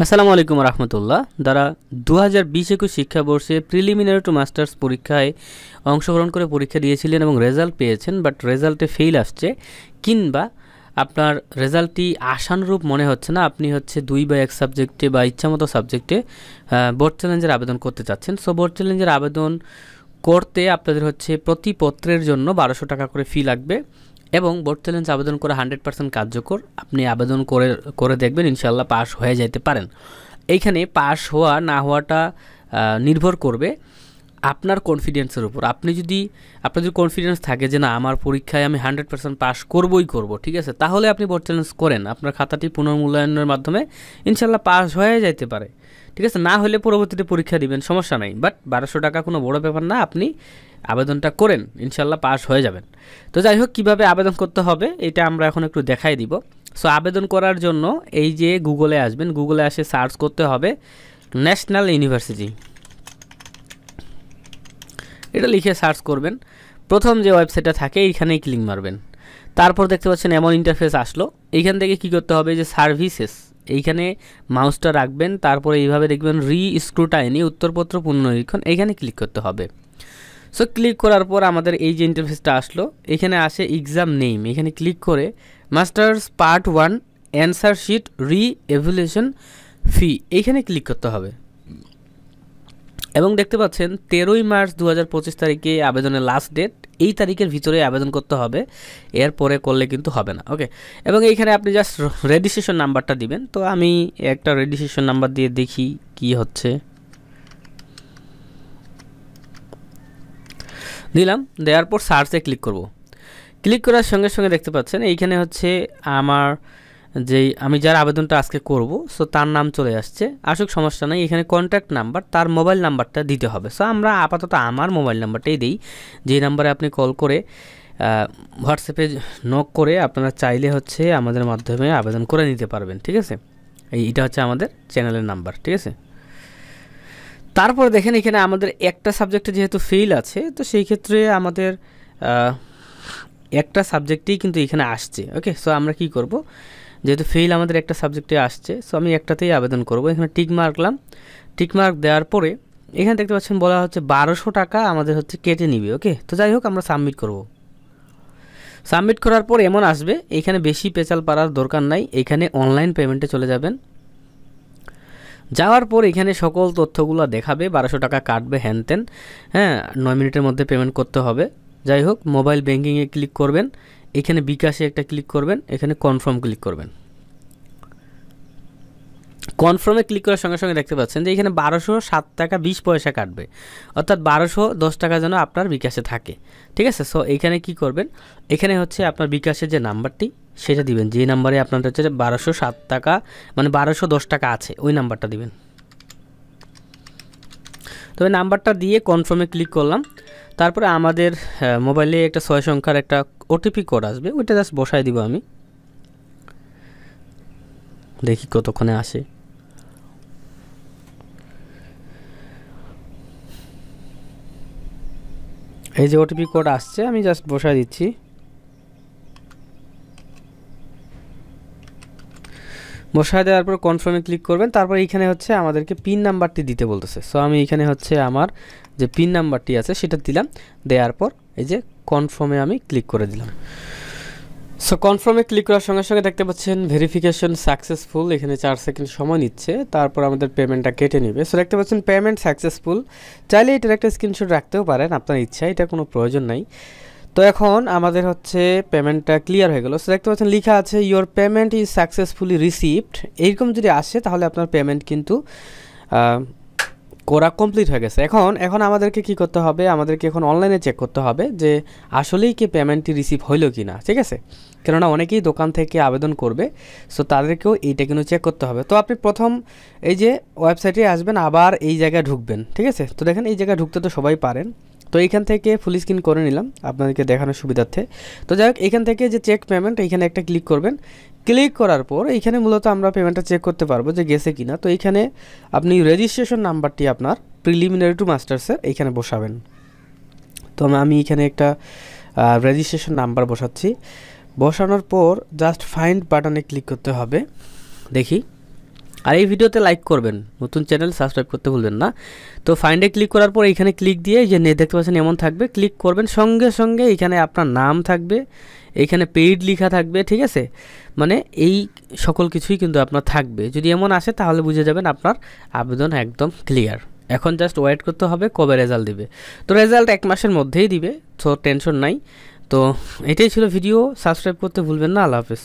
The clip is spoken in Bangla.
আসসালামু আলাইকুম রহমতুল্লাহ। যারা 2020-21 শিক্ষাবর্ষে প্রিলিমিনারি টু মাস্টার্স পরীক্ষায় অংশগ্রহণ করে পরীক্ষা দিয়েছিলেন এবং রেজাল্ট পেয়েছেন, বাট রেজাল্টে ফেল আসছে, কিংবা আপনার রেজাল্টটি আশানুরূপ মনে হচ্ছে না, আপনি হচ্ছে 2 বা 1 সাবজেক্টে বা ইচ্ছামতো সাবজেক্টে বোর্ড চ্যালেঞ্জের আবেদন করতে চাচ্ছেন। সো বোর্ড চ্যালেঞ্জের আবেদন করতে আপনাদের হচ্ছে প্রতি পত্রের জন্য 1200 টাকা করে ফি লাগবে এবং বোর্ড চ্যালেঞ্জ আবেদন করা 100% কার্যকর। আপনি আবেদন করে দেখবেন, ইনশাআল্লাহ পাস হয়ে যেতে পারেন। এইখানে পাস হওয়া না হওয়াটা নির্ভর করবে আপনার কনফিডেন্সের উপর। আপনার যদি কনফিডেন্স থাকে যে না, আমার পরীক্ষায় আমি 100% পাস করবই করব, ঠিক আছে, তাহলে আপনি বোর্ড চ্যালেঞ্জ করেন। আপনার খাতাটি পুনর্মূল্যায়নের মাধ্যমে ইনশাআল্লাহ পাস হয়ে যেতে পারে, ঠিক আছে। না হলে পরবর্তীতে পরীক্ষা দিবেন, সমস্যা নাই। বাট 1200 টাকা কোনো বড় ব্যাপার না, আপনি আবেদনটা করেন, ইনশাআল্লাহ পাস হয়ে যাবেন। তো যাই হোক, কীভাবে আবেদন করতে হবে এটা আমরা এখন একটু দেখাই দিব। সো আবেদন করার জন্য এই যে গুগলে আসবেন, গুগলে আসে সার্চ করতে হবে ন্যাশনাল ইউনিভার্সিটি, এটা লিখে সার্চ করবেন। প্রথম যে ওয়েবসাইটটা থাকে এইখানেই ক্লিক মারবেন। তারপর দেখতে পাচ্ছেন এমন ইন্টারফেস আসলো। এইখান থেকে কি করতে হবে, যে সার্ভিসেস, এইখানে মাউসটা রাখবেন, তারপরে এইভাবে দেখবেন রি-স্ক্রুটাইনি উত্তরপত্র পুনর্নিরীক্ষণ, এইখানে ক্লিক করতে হবে। সো ক্লিক করার পর আমাদের এই যে ইন্টারফেসটা আসলো, এখানে আসে এক্সাম নেম, এখানে ক্লিক করে মাস্টার্স পার্ট 1 অ্যান্সার শিট রি-এভ্যালুয়েশন ফি, এইখানে ক্লিক করতে হবে। এবং দেখতে পাচ্ছেন 13ই মার্চ 2025 তারিখে আবেদনের লাস্ট ডেট, এই তারিখের ভিতরে আবেদন করতে হবে, এরপরে করলে কিন্তু হবে না। ওকে, এবং এইখানে আপনি জাস্ট রেজিস্ট্রেশন নাম্বারটা দিবেন। তো আমি একটা রেজিস্ট্রেশন নাম্বার দিয়ে দেখি কি হচ্ছে। দিলাম, দেওয়ার পর সার্চে ক্লিক করব। ক্লিক করার সঙ্গে সঙ্গে দেখতে পাচ্ছেন এইখানে হচ্ছে আমার আমি যার আবেদনটা আজকে করব, সো তার নাম চলে আসছে। আসুক, সমস্যা নেই। এখানে কন্ট্যাক্ট নাম্বার, তার মোবাইল নাম্বারটা দিতে হবে। সো আমরা আপাতত আমার মোবাইল নাম্বারটাই দিই, যেই নাম্বারে আপনি কল করে হোয়াটসঅ্যাপে নক করে আপনারা চাইলে হচ্ছে আমাদের মাধ্যমে আবেদন করে নিতে পারবেন, ঠিক আছে। এইটা হচ্ছে আমাদের চ্যানেলের নাম্বার, ঠিক আছে। তারপর দেখেন এখানে আমাদের একটা সাবজেক্টে যেহেতু ফেল আছে, তো সেই ক্ষেত্রে আমাদের একটা সাবজেক্টেই কিন্তু এখানে আসছে। ওকে, সো আমরা কি করব, যেহেতু ফেল আমাদের একটা সাবজেক্টে আসছে, সো আমি একটাতেই আবেদন করব। এখানে টিক মার্কলাম। টিক মার্ক দেওয়ার পরে এখানে দেখতে পাচ্ছেন বলা হচ্ছে 1200 টাকা আমাদের হচ্ছে কেটে নিবে। ওকে, তো যাই হোক, আমরা সাবমিট করব। সাবমিট করার পর এমন আসবে, এখানে বেশি পেঁচাল পাড়ার দরকার নাই, এখানে অনলাইন পেমেন্টে চলে যাবেন। যাওয়ার পর এখানে সকল তথ্যগুলো দেখাবে, 1200 টাকা কাটবে, হ্যান-ত্যান, হ্যাঁ, 9 মিনিটের মধ্যে পেমেন্ট করতে হবে। যাই হোক, মোবাইল ব্যাঙ্কিংয়ে ক্লিক করবেন, এখানে বিকাশে একটা ক্লিক করবেন, এখানে কনফার্ম ক্লিক করবেন। কনফার্মে ক্লিক করার সঙ্গে সঙ্গে দেখতে পাচ্ছেন যে এখানে 1207 টাকা 20 পয়সা কাটবে, অর্থাৎ 1210 টাকা যেন আপনার বিকাশে থাকে, ঠিক আছে। সো এইখানে কি করবেন, এখানে হচ্ছে আপনার বিকাশের যে নাম্বারটি সেটা দিবেন, যে নাম্বারে আপনার হচ্ছে 1207 টাকা মানে 1210 টাকা আছে, ওই নাম্বারটা দিবেন। তবে নাম্বারটা দিয়ে কনফার্মে ক্লিক করলাম। তারপরে আমাদের মোবাইলে একটা 6 সংখ্যার একটা ওটিপি কোড আসবে, ওইটা জাস্ট বসাই দিব। আমি দেখি কতক্ষণে আসে। এই যে ওটিপি কোড আসছে, আমি জাস্ট বসাই দিচ্ছি। বসায় দেওয়ার পর কনফার্মে ক্লিক করবেন। তারপর এইখানে হচ্ছে আমাদেরকে পিন নাম্বারটি দিতে বলতেছে। সো আমি এখানে হচ্ছে আমার যে পিন নাম্বারটি আছে সেটা দিলাম। দেওয়ার পর এই যে কনফার্মে আমি ক্লিক করে দিলাম। সো কনফার্মে ক্লিক করার সঙ্গে সঙ্গে দেখতে পাচ্ছেন ভেরিফিকেশন সাকসেসফুল, এখানে 4 সেকেন্ড সময় নিচ্ছে, তারপর আমাদের পেমেন্টটা কেটে নেবে। সো দেখতে পাচ্ছেন পেমেন্ট সাকসেসফুল। চাইলে এটার একটা স্ক্রিনশট রাখতেও পারেন আপনার ইচ্ছা, এটা কোনো প্রয়োজন নাই। তো এখন আমাদের হচ্ছে পেমেন্টটা ক্লিয়ার হয়ে গেল। সো দেখতে পাচ্ছেন লেখা আছে your payment is successfully received, এইরকম যদি আসে তাহলে আপনার পেমেন্ট কিন্তু করা কমপ্লিট হয়ে গেছে। এখন আমাদেরকে কি করতে হবে, আমাদেরকে এখন অনলাইনে চেক করতে হবে যে আসলেই কি পেমেন্টটি রিসিভ হইলো কি না, ঠিক আছে। কেননা অনেকেই দোকান থেকে আবেদন করবে, সো তাদেরকেও এইটা কিন্তু চেক করতে হবে। তো আপনি প্রথম এই যে ওয়েবসাইটে আসবেন, আবার এই জায়গায় ঢুকবেন, ঠিক আছে। তো দেখেন এই জায়গায় ঢুকতে তো সবাই পারেন, তো এইখান থেকে ফুল স্ক্রিন করে নিলাম আপনাদেরকে দেখানোর সুবিধার্থে। তো যাই হোক, এখান থেকে যে চেক পেমেন্ট, এইখানে একটা ক্লিক করবেন। ক্লিক করার পর এইখানে মূলত আমরা পেমেন্টটা চেক করতে পারবো যে গেছে কিনা। তো এইখানে আপনি রেজিস্ট্রেশন নাম্বারটি আপনার প্রিলিমিনারি টু মাস্টার্সের এইখানে বসাবেন। তো আমি এখানে একটা রেজিস্ট্রেশন নাম্বার বসাচ্ছি। বসানোর পর জাস্ট ফাইন্ড বাটনে ক্লিক করতে হবে। দেখি আর এই ভিডিওতে লাইক করবেন, নতুন চ্যানেল সাবস্ক্রাইব করতে ভুলবেন না। তো ফাইন্ডে ক্লিক করার পর এখানে ক্লিক দিয়ে যে দেখতে পাচ্ছেন এমন থাকবে, ক্লিক করবেন, সঙ্গে সঙ্গে এখানে আপনার নাম থাকবে, এইখানে পেইড লেখা থাকবে, ঠিক আছে। মানে এই সকল কিছুই কিন্তু আপনার থাকবে। যদি এমন আসে তাহলে বুঝে যাবেন আপনার আবেদন একদম ক্লিয়ার। এখন জাস্ট ওয়েট করতে হবে কবে রেজাল্ট দিবে। তো রেজাল্ট 1 মাসের মধ্যেই দিবে, সো টেনশন নাই। তো এটাই ছিল ভিডিও, সাবস্ক্রাইব করতে ভুলবেন না। আল্লাহ হাফেজ।